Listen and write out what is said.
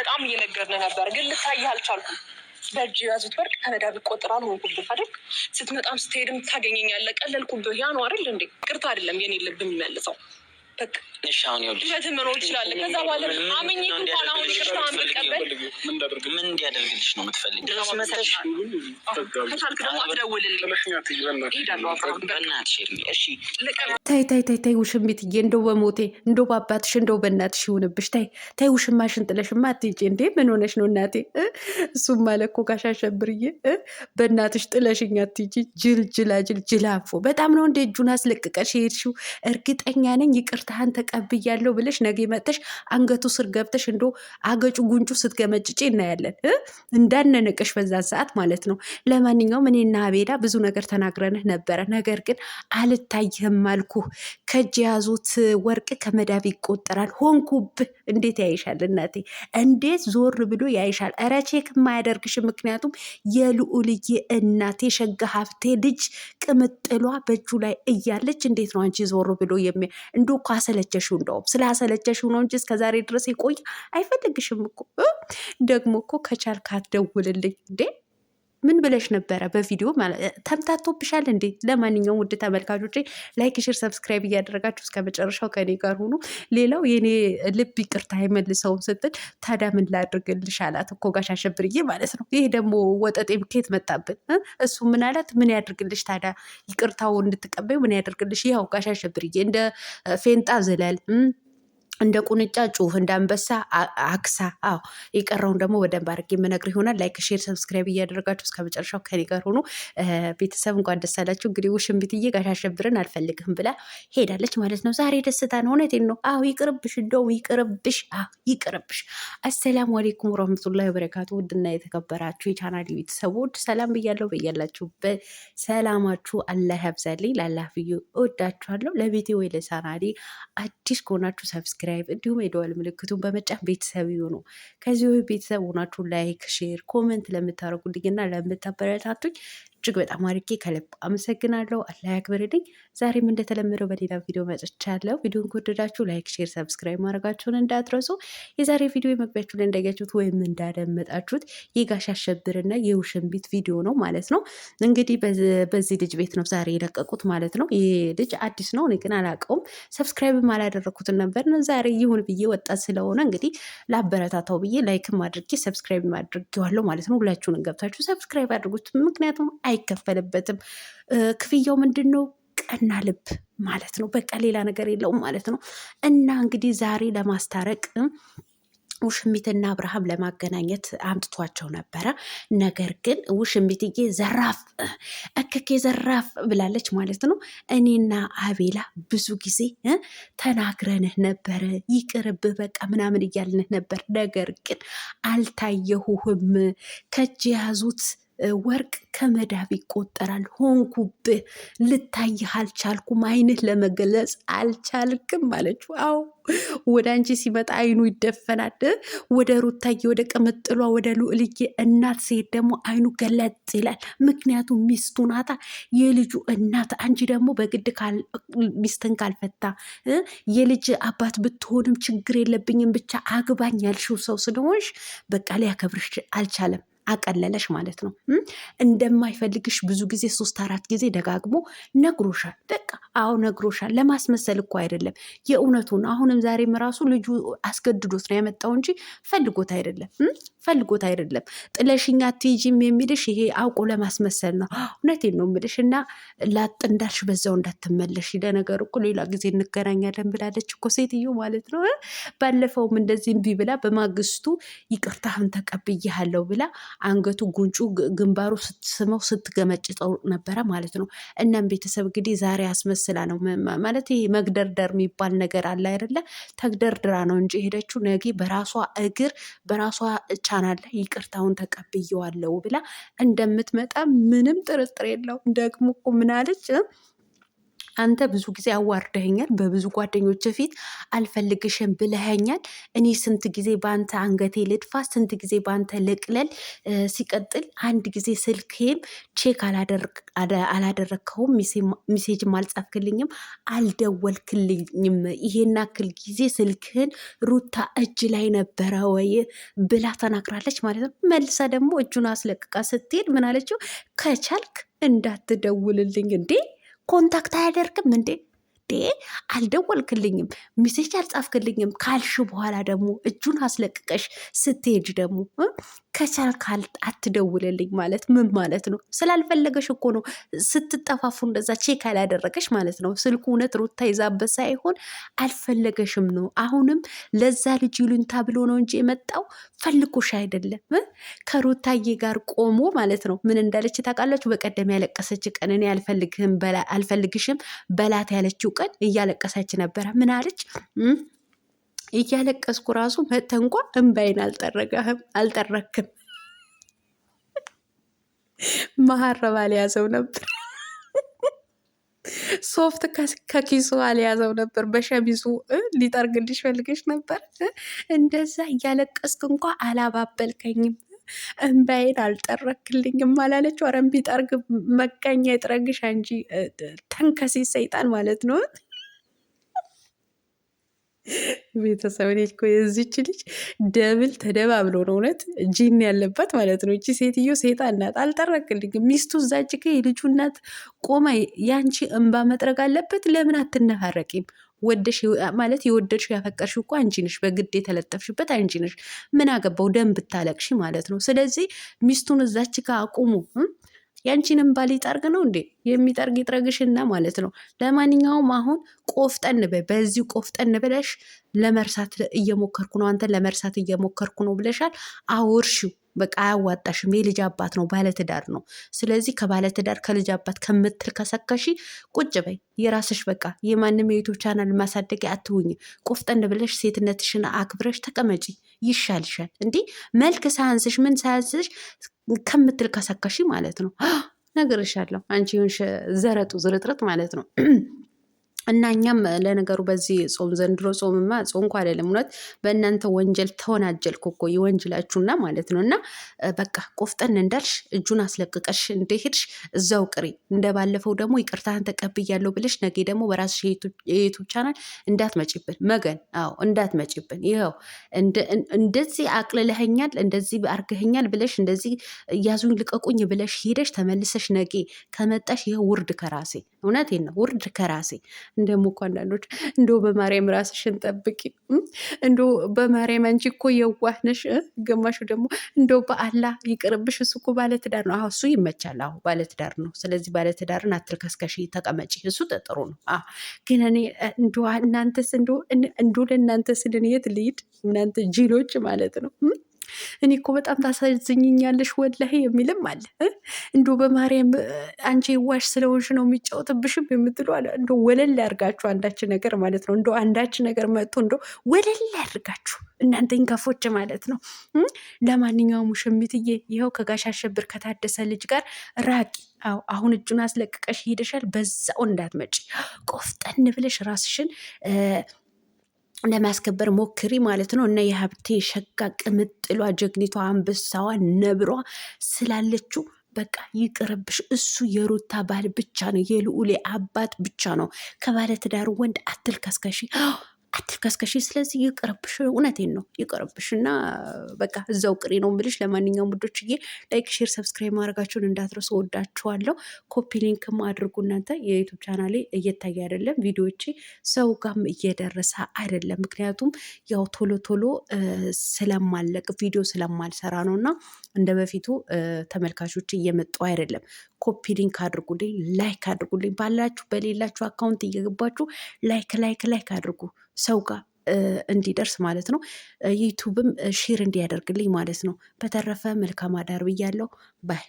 በጣም እየነገርን ነበር፣ ግን ልታይህ አልቻልኩም። በእጅ የያዙት ወርቅ ከመዳብ ይቆጠራል። ሆንኩብህ አይደል? ስትመጣም ስትሄድም ታገኘኛለህ። ቀለልኩብህ። ያ ነው አይደል እንዴ? ቅርታ አይደለም የኔ ልብ የሚመልሰው። እሺ አሁን ይኸውልሽ እውነትም መኖር ትችላለህ። ከዛ በኋላ አምኜ እንኳን አሁን ይቅርታህን ብትቀበል ምን እንዲያደርግልሽ ነው የምትፈልጊው? ድረስ መተሽ ከቻልክ ደግሞ አትደውልልኝ። እሄዳለሁ። በእናትሽ እሺ ታይ ውሽሚትዬ፣ እንደው በሞቴ እንደው በአባትሽ እንደው በእናትሽ ይሁንብሽ። ታይ ውሽማሽን ጥለሽማ አትሄጂ እንዴ! ምን ሆነሽ ነው እናቴ? እሱም አለ እኮ ጋሽ አሸብርዬ፣ በእናትሽ ጥለሽኝ አትሄጂ። ጅላንፎ በጣም ነው እንደ እጁን አስለቅቀሽ የሄድሽው። እርግጠኛ ነኝ ይቅርታህን ተቀብያለሁ ብለሽ ነገ መጥተሽ አንገቱ ስር ገብተሽ እንደው አገጩ ጉንጩ ስትገመጭጭ እናያለን። እንዳነነቀሽ በዛን ሰዓት ማለት ነው። ለማንኛውም እኔና አቤላ ብዙ ነገር ተናግረንህ ነበረ። ነገር ግን አልታይህም አልኩ። ከእጅ የያዙት ወርቅ ከመዳብ ይቆጠራል። ሆንኩብህ። እንዴት ያይሻል እናቴ? እንዴት ዞር ብሎ ያይሻል? ኧረ ቼክ የማያደርግሽ። ምክንያቱም የልዑልዬ እናቴ ሸጋ ሀብቴ ልጅ ቅምጥሏ በእጁ ላይ እያለች እንዴት ነው አንቺ ዞር ብሎ እንዶ እኮ አሰለቸሽው። እንደውም ስላሰለቸሽው ነው እንጂ እስከዛሬ ድረስ ይቆይ አይፈልግሽም እኮ። ደግሞ እኮ ከቻልክ አትደውልልኝ እንዴ? ምን ብለሽ ነበረ? በቪዲዮ ተምታቶብሻል እንዴ? ለማንኛውም ውድ ተመልካቾች ላይክ፣ ሼር፣ ሰብስክራይብ እያደረጋችሁ እስከ መጨረሻው ከኔ ጋር ሆኑ። ሌላው የኔ ልብ ይቅርታ አይመልሰውም ስትል ታዲያ ምን ላድርግልሽ አላት እኮ ጋሽ አሸብርዬ ማለት ነው። ይሄ ደግሞ ወጠጤ ብኬት መጣብን። እሱ ምን አላት? ምን ያድርግልሽ ታዲያ? ይቅርታው እንድትቀበዩ ምን ያድርግልሽ? ያው ጋሽ አሸብርዬ እንደ ፌንጣ ዝለል፣ እንደ ቁንጫ ጩህ፣ እንደ አንበሳ አክሳ። አዎ የቀረውን ደግሞ በደንብ አድርጌ የምነግር ይሆናል። ላይክ፣ ሼር፣ ሰብስክራይብ እያደረጋችሁ እስከ መጨረሻው ከኔ ጋር ሆኑ። ቤተሰብ እንኳን ደስ አላችሁ። እንግዲህ ውሽንብትዬ ጋሽ አሸብርን አልፈልግም ብላ ሄዳለች ማለት ነው። ዛሬ ደስታ ነው። እውነቴን ነው። አዎ ይቅርብሽ፣ እንደው ይቅርብሽ፣ ይቅርብሽ። አሰላሙ አሌይኩም ወረህመቱላሂ ወበረካቱ። ውድና የተከበራችሁ የቻናል ቤተሰቦች ሰላም ብያለሁ። በያላችሁበት ሰላማችሁ አላህ ያብዛልኝ። ላላህ ብዬ እወዳችኋለሁ። ለቤቴ ወይ ለቻናሌ አዲስ ከሆናችሁ ሰብስክራይብ እንዲሁም የደወል ምልክቱን በመጫን ቤተሰብ ይሁኑ። ከዚህ ቤተሰብ ሆናችሁ ላይክ፣ ሼር፣ ኮመንት ለምታደርጉልኝና ለምታበረታቱኝ እጅግ በጣም አድርጌ ከልብ አመሰግናለሁ። አላህ ያክብርልኝ። ዛሬም እንደተለመደው በሌላ ቪዲዮ መጥቻለሁ። ቪዲዮን ከወደዳችሁ ላይክ፣ ሼር፣ ሰብስክራይብ ማድረጋችሁን እንዳትረሱ። የዛሬ ቪዲዮ መግቢያችሁ ላይ እንዳያችሁት ወይም እንዳደመጣችሁት የጋሽ አሸብርና የውሽንቢት ቪዲዮ ነው ማለት ነው። እንግዲህ በዚህ ልጅ ቤት ነው ዛሬ የለቀቁት ማለት ነው። ይህ ልጅ አዲስ ነው፣ እኔ ግን አላውቀውም። ሰብስክራይብም አላደረኩትን ነበር ነው። ዛሬ ይሁን ብዬ ወጣት ስለሆነ እንግዲህ ላበረታታው ብዬ ላይክም አድርጌ ሰብስክራይብ አድርጌዋለሁ ማለት ነው። ሁላችሁን ገብታችሁ ሰብስክራይብ አድርጉት፣ ምክንያቱም አይከፈልበትም። ክፍያው ምንድን ነው? ቀና ልብ ማለት ነው። በቃ ሌላ ነገር የለውም ማለት ነው። እና እንግዲህ ዛሬ ለማስታረቅ ውሽሚትና አብርሃም ለማገናኘት አምጥቷቸው ነበረ። ነገር ግን ውሽሚትዬ ዘራፍ እክኬ ዘራፍ ብላለች ማለት ነው። እኔና አቤላ ብዙ ጊዜ ተናግረንህ ነበረ፣ ይቅርብህ በቃ ምናምን እያልንህ ነበር። ነገር ግን አልታየሁህም። ከእጅ የያዙት ወርቅ ከመዳብ ይቆጠራል። ሆንኩብህ። ልታይህ አልቻልኩም። አይንህ ለመገለጽ አልቻልክም አለችው። አዎ ወደ አንቺ ሲመጣ አይኑ ይደፈናል። ወደ ሩታዬ፣ ወደ ቅምጥሏ፣ ወደ ልዑልዬ እናት ሲሄድ ደግሞ አይኑ ገለጥ ይላል። ምክንያቱም ሚስቱ ናታ፣ የልጁ እናት። አንቺ ደግሞ በግድ ሚስትን ካልፈታ የልጅ አባት ብትሆንም ችግር የለብኝም ብቻ አግባኝ ያልሽው ሰው ስለሆንሽ በቃ ሊያከብርሽ አልቻለም። አቀለለሽ ማለት ነው። እንደማይፈልግሽ ብዙ ጊዜ 3-4 ጊዜ ደጋግሞ ነግሮሻል። በቃ አዎ ነግሮሻል። ለማስመሰል እኮ አይደለም፣ የእውነቱን። አሁንም ዛሬም ራሱ ልጁ አስገድዶት ነው ያመጣው እንጂ ፈልጎት አይደለም። ጥለሽኛ አትሄጂም የሚልሽ ይሄ አውቆ ለማስመሰል ነው። እውነቴን ነው የምልሽ። እና ላጥ እንዳልሽ በዛው እንዳትመለሽ። ለነገር እኮ ሌላ ጊዜ እንገናኛለን ብላለች እኮ ሴትዮ ማለት ነው። ባለፈውም እንደዚህ እምቢ ብላ በማግስቱ ይቅርታህን ተቀብያለሁ ብላ አንገቱ፣ ጉንጩ፣ ግንባሩ ስትስመው ስትገመጭጠው ነበረ ማለት ነው። እናም ቤተሰብ እንግዲህ ዛሬ አስመስላ ነው ማለት ይሄ መግደርደር የሚባል ነገር አለ አይደለ? ተግደርድራ ነው እንጂ ሄደችው ነገ በራሷ እግር በራሷ ቻናል ላይ ይቅርታውን ተቀብየዋለሁ ብላ እንደምትመጣ ምንም ጥርጥር የለውም። ደግሞ እኮ ምን አለች? አንተ ብዙ ጊዜ አዋርደኸኛል፣ በብዙ ጓደኞች ፊት አልፈልግሽም ብለኸኛል። እኔ ስንት ጊዜ በአንተ አንገቴ ልድፋ፣ ስንት ጊዜ በአንተ ልቅለል። ሲቀጥል አንድ ጊዜ ስልክም ቼክ አላደረግከውም፣ ሚሴጅም አልጻፍክልኝም፣ አልደወልክልኝም። ይሄን አክል ጊዜ ስልክህን ሩታ እጅ ላይ ነበረ ወይ ብላ ተናግራለች ማለት ነው። መልሳ ደግሞ እጁን አስለቅቃ ስትሄድ ምን አለችው? ከቻልክ እንዳትደውልልኝ እንዴ ኮንታክት አያደርግም እንዴ? አልደወልክልኝም፣ ሚሴጅ አልጻፍክልኝም ካልሽ በኋላ ደግሞ እጁን አስለቅቀሽ ስትሄጅ ደግሞ ከቻልክ አትደውልልኝ ማለት ምን ማለት ነው? ስላልፈለገሽ እኮ ነው ስትጠፋፉ እንደዛ ቼክ ያላደረገሽ ማለት ነው። ስልኩ እውነት ሩታ ይዛበት ሳይሆን አልፈለገሽም ነው። አሁንም ለዛ ልጅ ይሉኝታ ብሎ ነው እንጂ የመጣው ፈልጎሽ አይደለም። ከሩታዬ ጋር ቆሞ ማለት ነው። ምን እንዳለች ታውቃላችሁ? በቀደም ያለቀሰች ቀን እኔ አልፈልግሽም በላት ያለችው ቀን እያለቀሰች ነበረ። ምን አለች? እያለቀስኩ ራሱ መተ እንኳ እምባይን አልጠረክም። መሀረብ አልያዘው ነበር፣ ሶፍት ከኪሱ አልያዘው ነበር። በሸሚዙ ሊጠርግልሽ ፈልገሽ ነበር። እንደዛ እያለቀስክ እንኳ አላባበልከኝም፣ እምባይን አልጠረክልኝም አላለች። ወረም ቢጠርግ መቀኛ ይጥረግሽ አንጂ ተንከሴ ሰይጣን ማለት ነው። ቤተሰብ እኔ እኮ የዚች ልጅ ደብል ተደባብሎ ነው እውነት ጂን ያለባት ማለት ነው። እቺ ሴትዮ ሴጣን ናት። አልጠረክልኝም። ሚስቱ እዛች ጋ የልጁ እናት ቆማ ያንቺ እንባ መጥረግ አለበት። ለምን አትነፋረቂም? ወደሽ ማለት የወደድሽው ያፈቀርሽው እኮ አንቺ ነሽ። በግድ የተለጠፍሽበት አንቺ ነሽ። ምን አገባው ደም ብታለቅሽ ማለት ነው። ስለዚህ ሚስቱን እዛች ጋ አቁሙ። ያንቺንም ባል ይጠርግ ነው እንዴ? የሚጠርግ ይጥረግሽና ማለት ነው። ለማንኛውም አሁን ቆፍጠን በይ። በዚህ ቆፍጠን ብለሽ ለመርሳት እየሞከርኩ ነው፣ አንተን ለመርሳት እየሞከርኩ ነው ብለሻል። አውርሺው በቃ አያዋጣሽም። የልጅ አባት ነው፣ ባለትዳር ነው። ስለዚህ ከባለትዳር ከልጅ አባት ከምትል ከሰከሺ ቁጭ በይ። የራስሽ በቃ የማንም የዩቱብ ቻናል ማሳደጊያ አትሁኝ። ቆፍጠን ብለሽ ሴትነትሽን አክብረሽ ተቀመጪ፣ ይሻልሻል። እንዲህ መልክ ሳያንስሽ ምን ሳያንስሽ ከምትል ከሰከሺ ማለት ነው። ነግሬሻለሁ። አንቺ ሆንሽ ዘረጡ ዝርጥርጥ ማለት ነው። እና እኛም ለነገሩ በዚህ ጾም ዘንድሮ ጾምማ ጾምኩ አይደለም፣ እውነት በእናንተ ወንጀል ተወናጀልኩ እኮ የወንጀላችሁና ማለት ነው። እና በቃ ቆፍጠን እንዳልሽ እጁን አስለቅቀሽ እንደሄድሽ እዛው ቅሪ። እንደባለፈው ደግሞ ይቅርታህን ተቀብያለሁ ብለሽ ነገ ደግሞ በራስሽ የዩቱብ ቻናል እንዳትመጪብን መገን። አዎ እንዳትመጪብን። ይኸው እንደዚህ አቅልለኸኛል፣ እንደዚህ አርገኸኛል ብለሽ እንደዚህ ያዙኝ ልቀቁኝ ብለሽ ሄደሽ ተመልሰሽ ነገ ከመጣሽ ይኸው ውርድ ከራሴ። እውነቴን ነው ውርድ ከራሴ። እንደሞ እኮ አንዳንዶች እንዶ በማርያም ራስሽን ጠብቂ፣ እንዶ በማርያም አንቺ እኮ የዋህ ነሽ። ግማሹ ደግሞ እንዶ በአላህ ይቅርብሽ፣ እሱ እኮ ባለትዳር ነው። አዎ እሱ ይመቻል። አዎ ባለትዳር ነው። ስለዚህ ባለትዳርን አትልከስከሽ፣ ተቀመጪ። እሱ ጥሩ ነው። ግን እኔ እንዶ እናንተስ እንዶ ለእናንተ ስል እኔ የት ልሂድ? እናንተ ጅሎች ማለት ነው። እኔ እኮ በጣም ታሳዝኝኛለሽ ወላሂ የሚልም አለ። እንዶ በማርያም አንቺ ዋሽ ስለሆንሽ ነው የሚጫወትብሽም የምትሉ አለ። እንዶ ወለል ያርጋችሁ አንዳች ነገር ማለት ነው። እንዶ አንዳች ነገር መጥቶ እንዶ ወለል ያርጋችሁ እናንተ እንከፎች ማለት ነው። ለማንኛውም ውሽሚትዬ ይኸው ከጋሽ አሸብር ከታደሰ ልጅ ጋር ራቂ። አዎ አሁን እጁን አስለቅቀሽ ሄደሻል። በዛው እንዳትመጪ ቆፍጠን ብለሽ ራስሽን ለማስከበር ሞክሪ ማለት ነው። እና የሀብቴ ሸጋ ቅምጥሏ ጀግኒቷ አንበሳዋ ነብሯ ስላለችው በቃ ይቅርብሽ። እሱ የሩታ ባል ብቻ ነው፣ የልዑሌ አባት ብቻ ነው። ከባለትዳር ወንድ አትልከስከሺ። ስለዚህ ይቅርብሽ። እውነቴን ነው ይቅርብሽ። እና በቃ እዛው ቅሪ ነው ብልሽ። ለማንኛውም ውዶችዬ ላይክ፣ ሼር፣ ሰብስክራይብ ማድረጋችሁን እንዳትረሱ። ወዳችኋለሁ። ኮፒ ሊንክም አድርጉ። እናንተ የዩቱብ ቻናሌ እየታየ አይደለም፣ ቪዲዮቼ ሰው ጋም እየደረሰ አይደለም። ምክንያቱም ያው ቶሎ ቶሎ ስለማለቅ ቪዲዮ ስለማልሰራ ነው። እና እንደ በፊቱ ተመልካቾች እየመጡ አይደለም። ኮፒ ሊንክ አድርጉልኝ፣ ላይክ አድርጉልኝ። ባላችሁ በሌላችሁ አካውንት እየገባችሁ ላይክ አድርጉ፣ ሰው ጋር እንዲደርስ ማለት ነው። ዩቱብም ሼር እንዲያደርግልኝ ማለት ነው። በተረፈ መልካም አዳር ብያለሁ። ባይ